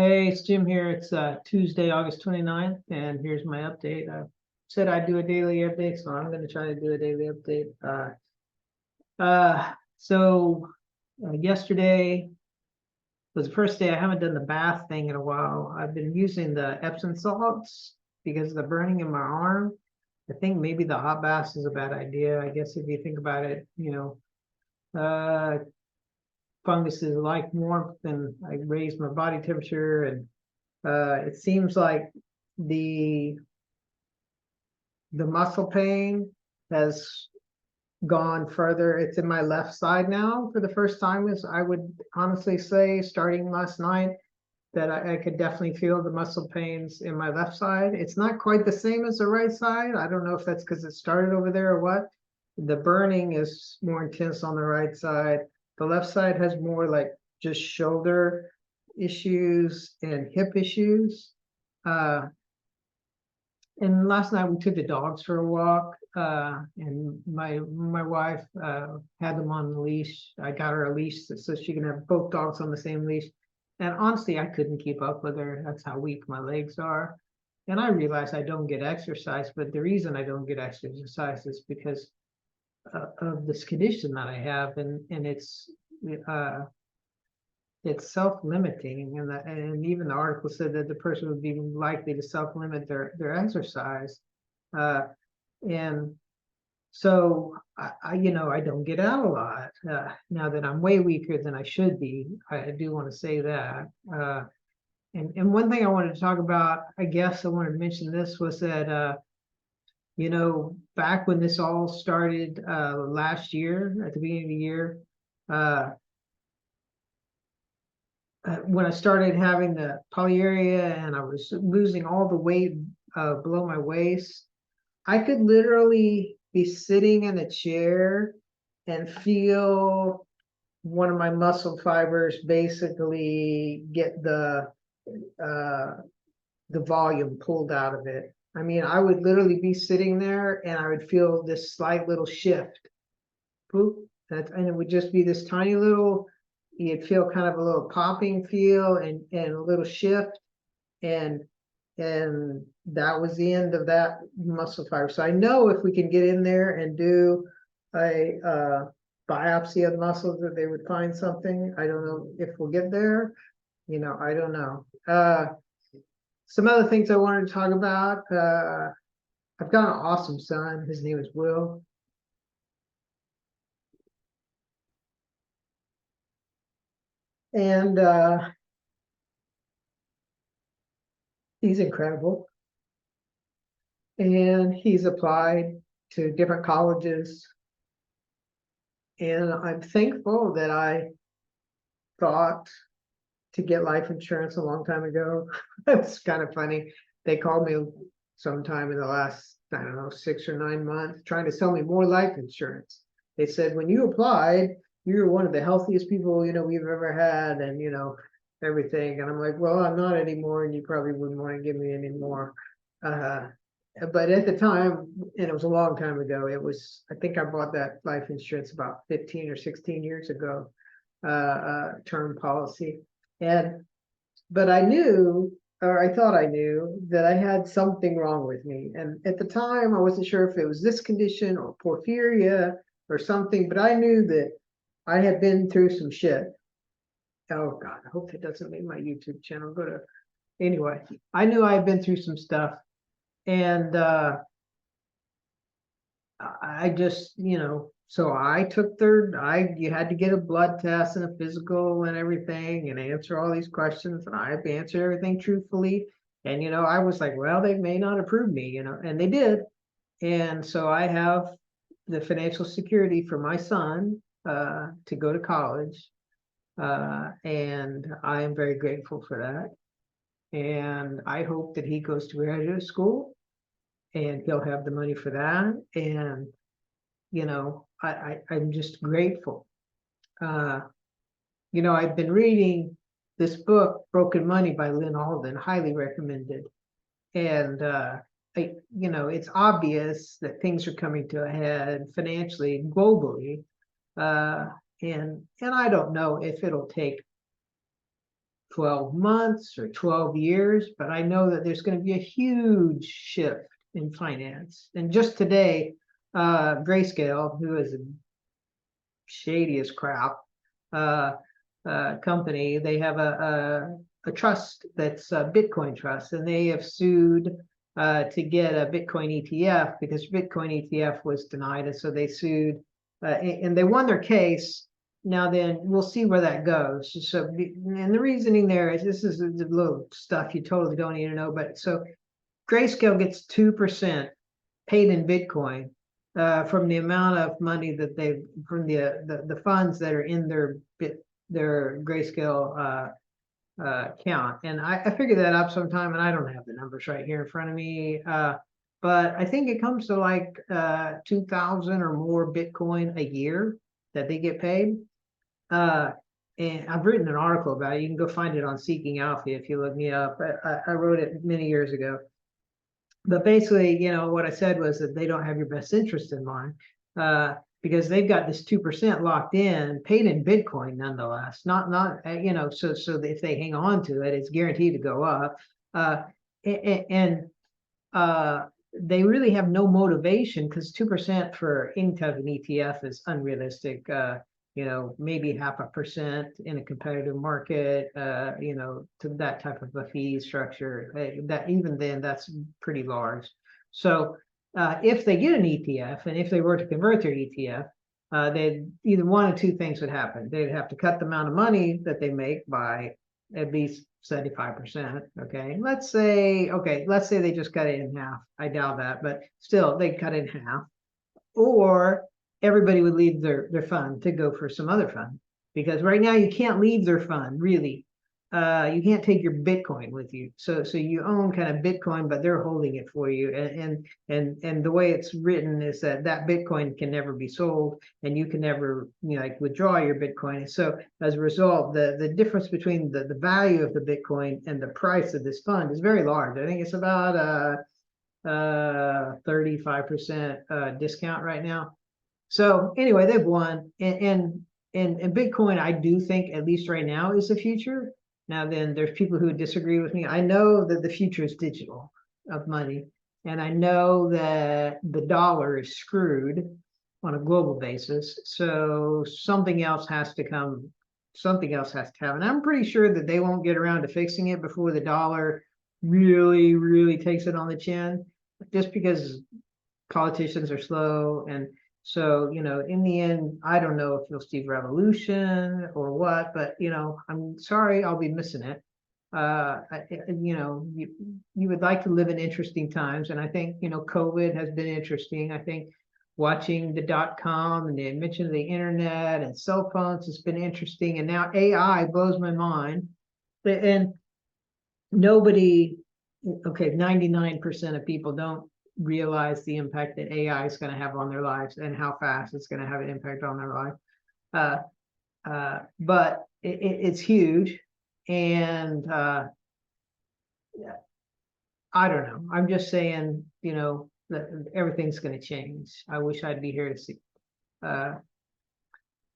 Hey, it's Jim here. It's Tuesday, August 29th, and here's my update. I said I'd do a daily update, so I'm going to try to do a daily update. Yesterday was the first day I haven't done the bath thing in a while. I've been using the Epsom salts because of the burning in my arm. I think maybe the hot bath is a bad idea. I guess if you think about it, funguses like warmth, and I raise my body temperature, and it seems like the muscle pain has gone further. It's in my left side now for the first time. Is I would honestly say, starting last night, that I could definitely feel the muscle pains in my left side. It's not quite the same as the right side. I don't know if that's because it started over there or what. The burning is more intense on the right side. The left side has more like just shoulder issues and hip issues. And last night we took the dogs for a walk, and my wife had them on the leash. I got her a leash so she can have both dogs on the same leash. And honestly, I couldn't keep up with her. That's how weak my legs are. And I realize I don't get exercise, but the reason I don't get exercise is because of this condition that I have, and uh, it's self-limiting, and even the article said that the person would be likely to self-limit their exercise, and so I don't get out a lot now that I'm way weaker than I should be. I do want to say that, and one thing I wanted to talk about, I guess I wanted to mention this, was that back when this all started last year, at the beginning of the year, uh, when I started having the polyuria and I was losing all the weight below my waist, I could literally be sitting in a chair and feel one of my muscle fibers basically get uh, the volume pulled out of it. I mean, I would literally be sitting there and I would feel this slight little shift. Boop, and it would just be this tiny little, you'd feel kind of a little popping feel and a little shift, and that was the end of that muscle fiber. So I know if we can get in there and do a biopsy of the muscles, that they would find something. I don't know if we'll get there. I don't know. Some other things I wanted to talk about. I've got an awesome son. His name is Will. And he's incredible. And he's applied to different colleges. And I'm thankful that I thought to get life insurance a long time ago. It's kind of funny. They called me sometime in the last, I don't know, 6 or 9 months, trying to sell me more life insurance. They said, when you applied, you're one of the healthiest people, we've ever had, and, everything. And I'm like, well, I'm not anymore, and you probably wouldn't want to give me any more. But at the time, and it was a long time ago, I think I bought that life insurance about 15 or 16 years ago, term policy. But I knew, or I thought I knew, that I had something wrong with me. And at the time, I wasn't sure if it was this condition or porphyria or something, but I knew that I had been through some shit. Oh God, I hope that doesn't make my YouTube channel go to. Anyway, I knew I had been through some stuff, and I just, so I took you had to get a blood test and a physical and everything and answer all these questions, and I answered everything truthfully. And, I was like, well, they may not approve me, and they did. And so I have the financial security for my son to go to college. And I am very grateful for that. And I hope that he goes to graduate school and he'll have the money for that. And, I'm just grateful. I've been reading this book, Broken Money by Lynn Alden, highly recommended. And, it's obvious that things are coming to a head financially, globally. And I don't know if it'll take 12 months or 12 years, but I know that there's going to be a huge shift in finance. And just today, Grayscale, who is a shady as crap company, they have a trust that's a Bitcoin trust, and they have sued to get a Bitcoin ETF because Bitcoin ETF was denied, and so they sued and they won their case. Now then, we'll see where that goes. So, and the reasoning there is, this is the little stuff you totally don't need to know, but so Grayscale gets 2% paid in Bitcoin from the amount of money that they from the funds that are in their Grayscale account. And I figured that up sometime, and I don't have the numbers right here in front of me. But I think it comes to like 2,000 or more Bitcoin a year that they get paid. And I've written an article about it. You can go find it on Seeking Alpha if you look me up. I wrote it many years ago. But basically, what I said was that they don't have your best interest in mind because they've got this 2% locked in, paid in Bitcoin nonetheless. Not so if they hang on to it, it's guaranteed to go up. And they really have no motivation because 2% for any type of an ETF is unrealistic. Maybe 0.5% in a competitive market, to that type of a fee structure. That even then, that's pretty large. So if they get an ETF, and if they were to convert their ETF, they'd either one of two things would happen. They'd have to cut the amount of money that they make by at least 75%. Okay. Let's say they just cut it in half. I doubt that, but still they cut it in half. Or everybody would leave their fund to go for some other fund, because right now you can't leave their fund really. You can't take your Bitcoin with you, so you own kind of Bitcoin, but they're holding it for you. And the way it's written is that Bitcoin can never be sold, and you can never withdraw your Bitcoin. So as a result, the difference between the value of the Bitcoin and the price of this fund is very large. I think it's about 35% discount right now. So anyway, they've won, and Bitcoin, I do think, at least right now, is the future. Now then, there's people who disagree with me. I know that the future is digital of money, and I know that the dollar is screwed on a global basis. So something else has to come. Something else has to happen. I'm pretty sure that they won't get around to fixing it before the dollar really, really takes it on the chin, just because politicians are slow. And so, in the end, I don't know if you'll see revolution or what, but, I'm sorry, I'll be missing it. You would like to live in interesting times. And I think, COVID has been interesting. I think watching the .com and the invention of the internet and cell phones has been interesting. And now AI blows my mind. And nobody, 99% of people don't realize the impact that AI is going to have on their lives and how fast it's going to have an impact on their life. But it's huge. And I don't know. I'm just saying, that everything's going to change. I wish I'd be here to see.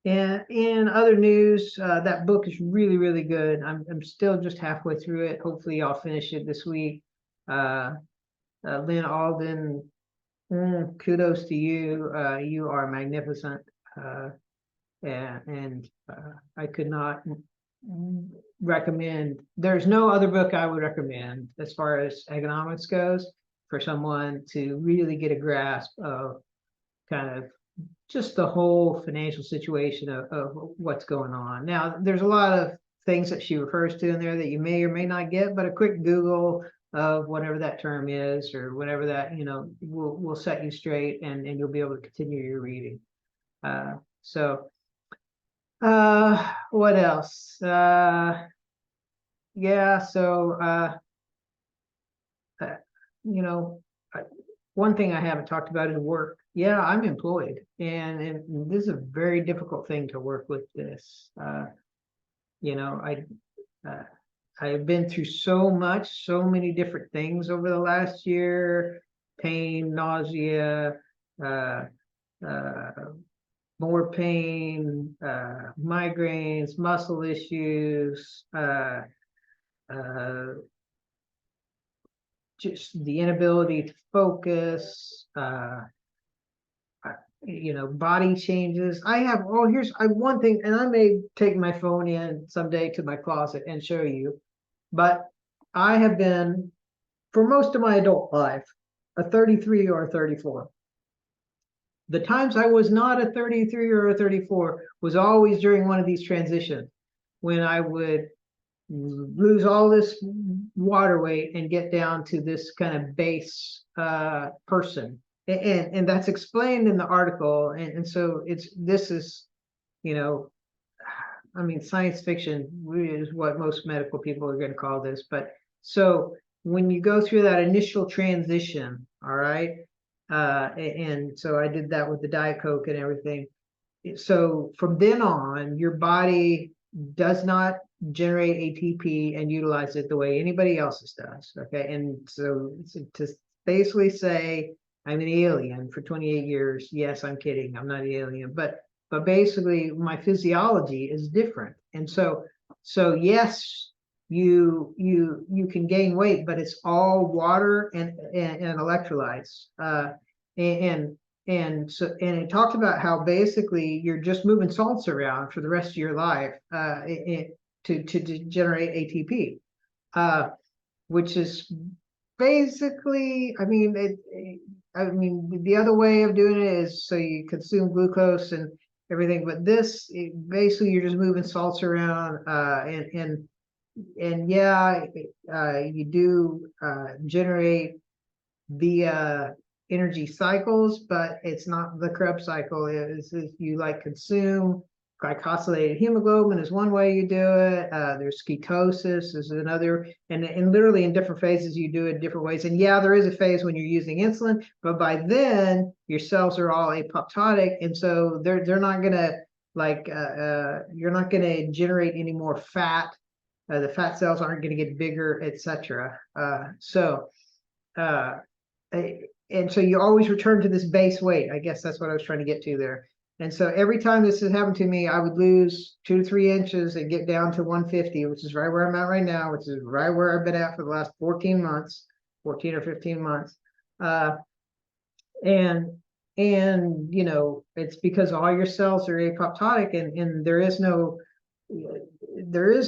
And in other news, that book is really, really good. I'm still just halfway through it. Hopefully I'll finish it this week. Lynn Alden, kudos to you. You are magnificent. And I could not recommend, there's no other book I would recommend as far as economics goes for someone to really get a grasp of kind of just the whole financial situation of what's going on. Now, there's a lot of things that she refers to in there that you may or may not get, but a quick Google of whatever that term is or whatever that, will set you straight, and you'll be able to continue your reading. What else? Yeah, so, one thing I haven't talked about is work. Yeah, I'm employed, and this is a very difficult thing to work with this. I've been through so many different things over the last year: pain, nausea, more pain, migraines, muscle issues, just the inability to focus, body changes. I have, here's one thing, and I may take my phone in someday to my closet and show you, but I have been, for most of my adult life, a 33 or a 34. The times I was not a 33 or a 34 was always during one of these transitions when I would lose all this water weight and get down to this kind of base person. And that's explained in the article. And so this is, I mean, science fiction is what most medical people are going to call this. But so when you go through that initial transition, all right, and so I did that with the Diet Coke and everything. So from then on, your body does not generate ATP and utilize it the way anybody else's does. Okay. And so to basically say I'm an alien for 28 years, yes, I'm kidding. I'm not an alien, but basically my physiology is different. And so yes, you can gain weight, but it's all water and electrolytes. And so, and it talked about how basically you're just moving salts around for the rest of your life to generate ATP, which is basically, I mean, the other way of doing it is so you consume glucose and everything, but this basically you're just moving salts around, and yeah, you do generate the energy cycles, but it's not the Krebs cycle. Is you like consume glycosylated hemoglobin is one way you do it. There's ketosis is another, and literally in different phases you do it different ways. And yeah, there is a phase when you're using insulin, but by then your cells are all apoptotic, and so they're not gonna you're not gonna generate any more fat. The fat cells aren't gonna get bigger, etc. And so you always return to this base weight. I guess that's what I was trying to get to there. And so every time this has happened to me, I would lose 2 to 3 inches and get down to 150, which is right where I'm at right now, which is right where I've been at for the last 14 months, 14 or 15 months. And it's because all your cells are apoptotic, and there is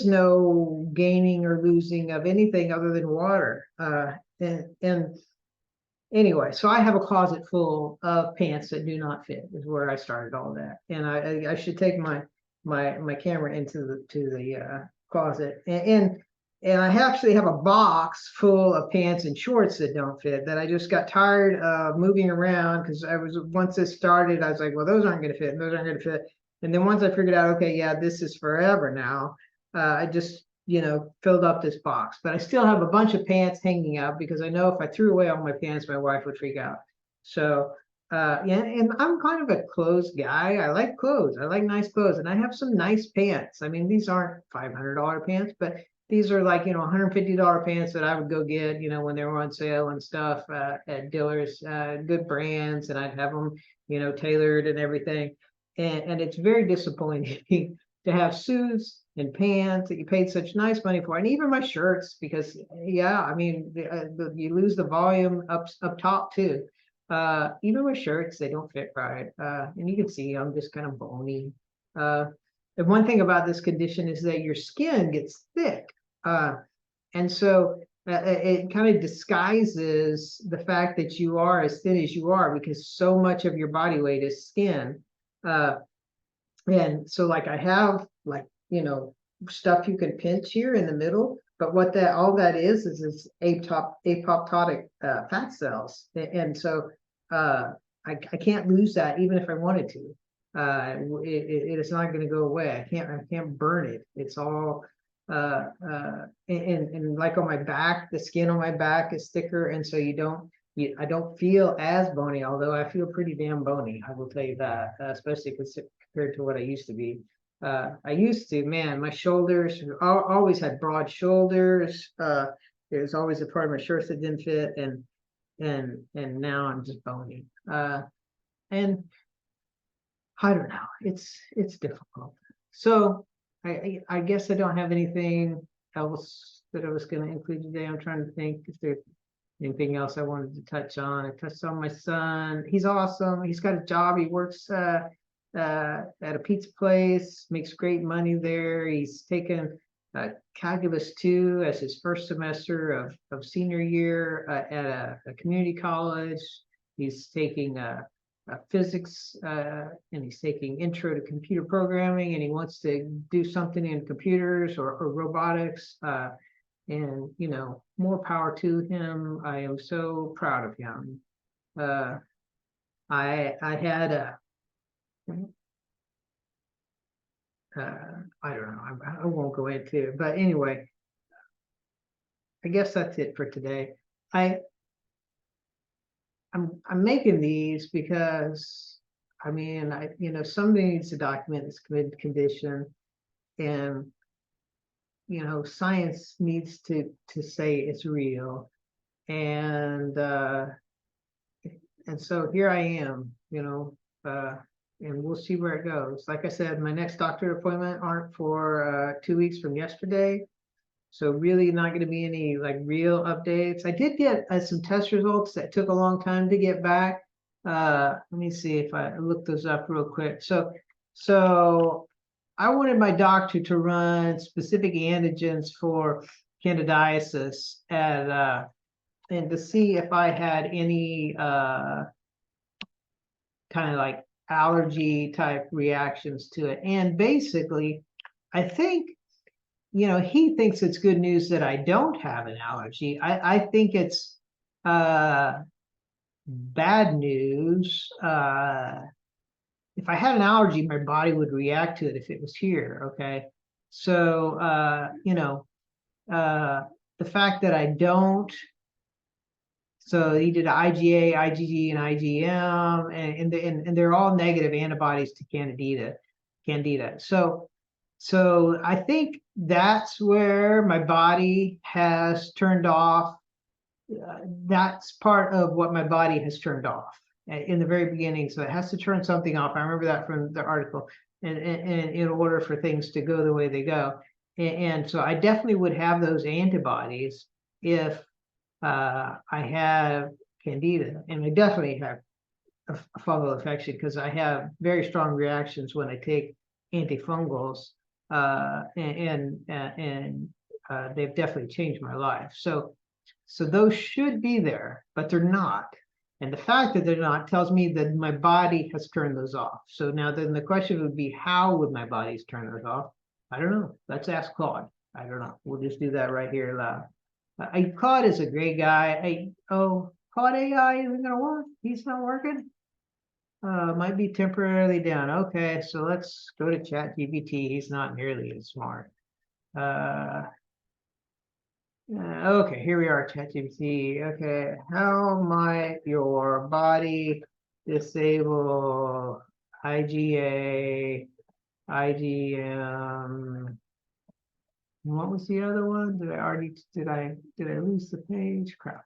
no gaining or losing of anything other than water. And anyway, so I have a closet full of pants that do not fit, is where I started all that. And I should take my camera into the closet, and I actually have a box full of pants and shorts that don't fit, that I just got tired of moving around, because once this started, I was like, well, those aren't going to fit, and those aren't going to fit. And then once I figured out, okay, yeah, this is forever now, I just filled up this box. But I still have a bunch of pants hanging out, because I know if I threw away all my pants, my wife would freak out. So yeah, and I'm kind of a clothes guy. I like clothes. I like nice clothes, and I have some nice pants. I mean, these aren't $500 pants, but these are like $150 pants that I would go get when they were on sale and stuff at dealers, good brands, and I'd have them tailored and everything. And it's very disappointing to have suits and pants that you paid such nice money for, and even my shirts, because yeah, I mean, you lose the volume up top too. Even my shirts, they don't fit right, and you can see I'm just kind of bony. The one thing about this condition is that your skin gets thick, and so it kind of disguises the fact that you are as thin as you are, because so much of your body weight is skin. And so like I have stuff you can pinch here in the middle, but what all that is apoptotic fat cells. And so I can't lose that even if I wanted to. It is not going to go away. I can't burn it. It's all and like on my back, the skin on my back is thicker, and so I don't feel as bony, although I feel pretty damn bony, I will tell you that, especially compared to what I used to be. I used to, man, my shoulders, I always had broad shoulders. There was always a part of my shirts that didn't fit, and now I'm just bony. And I don't know, it's difficult. So I guess I don't have anything else that I was going to include today. I'm trying to think if there's anything else I wanted to touch on. I touched on my son. He's awesome. He's got a job. He works at a pizza place, makes great money there. He's taken Calculus 2 as his first semester of senior year at a community college. He's taking physics and he's taking intro to computer programming, and he wants to do something in computers or robotics. And you know, more power to him. I am so proud of him. I had a I don't know, I won't go into it, but anyway, I guess that's it for today. I'm making these because I mean, you know, somebody needs to document this condition, and you know, science needs to say it's real, and so here I am, you know, and we'll see where it goes. Like I said, my next doctor appointment aren't for 2 weeks from yesterday. So really not going to be any like real updates. I did get some test results that took a long time to get back. Let me see if I look those up real quick. So I wanted my doctor to run specific antigens for candidiasis and to see if I had any kind of like allergy type reactions to it. And basically, I think, you know, he thinks it's good news that I don't have an allergy. I think it's bad news. If I had an allergy, my body would react to it if it was here. Okay. So, you know, the fact that I don't. So he did IgA, IgG, and IgM, and they're all negative antibodies to Candida. So I think that's where my body has turned off. That's part of what my body has turned off in the very beginning. So it has to turn something off. I remember that from the article, and in order for things to go the way they go. And so I definitely would have those antibodies if I have Candida, and I definitely have a fungal infection because I have very strong reactions when I take antifungals, and they've definitely changed my life. So those should be there, but they're not. And the fact that they're not tells me that my body has turned those off. So now then the question would be, how would my bodies turn those off? I don't know. Let's ask Claude. I don't know. We'll just do that right here loud. Claude is a great guy. Claude AI isn't gonna work. He's not working. Might be temporarily down. Okay, so let's go to ChatGPT. He's not nearly as smart. Okay, here we are, ChatGPT. Okay, how might your body disable IgA, IgM? What was the other one? Did I lose the page? Crap.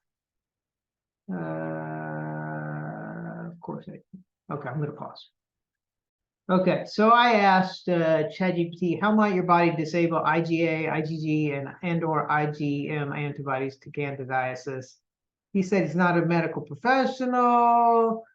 Of course I. Okay, I'm gonna pause. Okay, so I asked ChatGPT, how might your body disable IgA, IgG, and/or IgM antibodies to candidiasis? He said he's not a medical professional.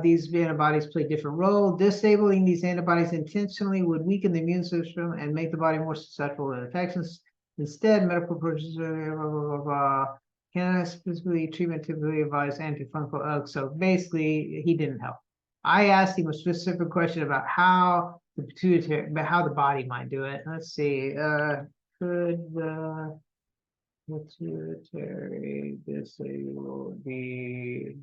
These antibodies play a different role. Disabling these antibodies intentionally would weaken the immune system and make the body more susceptible to infections. Instead, medical professionals, blah, blah, blah, blah. Can specifically treatment typically advise antifungal? So basically, he didn't help. I asked him a specific question about how the pituitary, but how the body might do it. Let's see. Could the pituitary disable the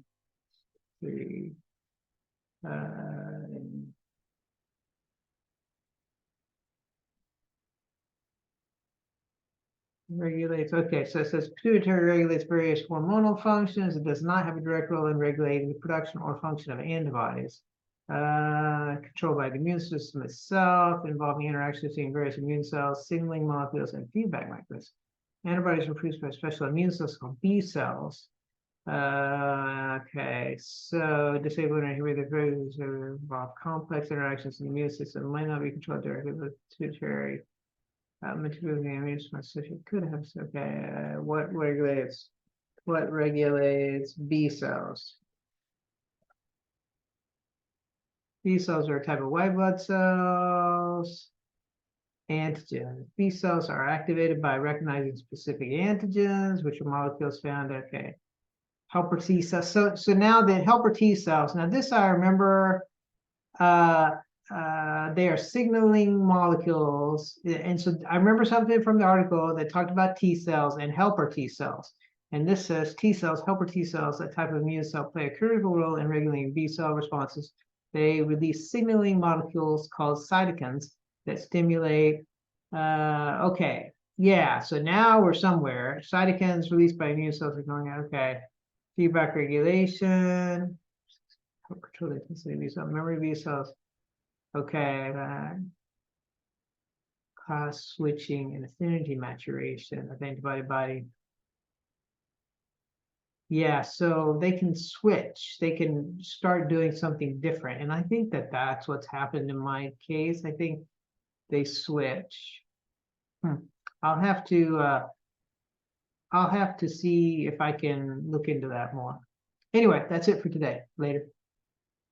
regulates. Okay, so it says pituitary regulates various hormonal functions. It does not have a direct role in regulating the production or function of antibodies. Controlled by the immune system itself, involving interaction between various immune cells, signaling molecules, and feedback mechanisms. Antibodies are produced by special immune cells called B cells. Okay, so disable and inhibit the various involve complex interactions in the immune system, might not be controlled directly with pituitary. material damage, could have, okay, what regulates B cells? B cells are a type of white blood cells. Antigens. B cells are activated by recognizing specific antigens, which are molecules found, okay. Helper T cells. So now the helper T cells, now this I remember, they are signaling molecules. And so I remember something from the article that talked about T cells and helper T cells. And this says T cells, helper T cells, that type of immune cell, play a critical role in regulating B cell responses. They release signaling molecules called cytokines that stimulate. Okay, yeah, so now we're somewhere. Cytokines released by immune cells are going out. Okay, feedback regulation, control the intensity of B cells, memory B cells. Okay, class switching and affinity maturation of antibody body. Yeah, so they can switch, they can start doing something different. And I think that that's what's happened in my case. I think they switch. I'll have to see if I can look into that more. Anyway, that's it for today. Later.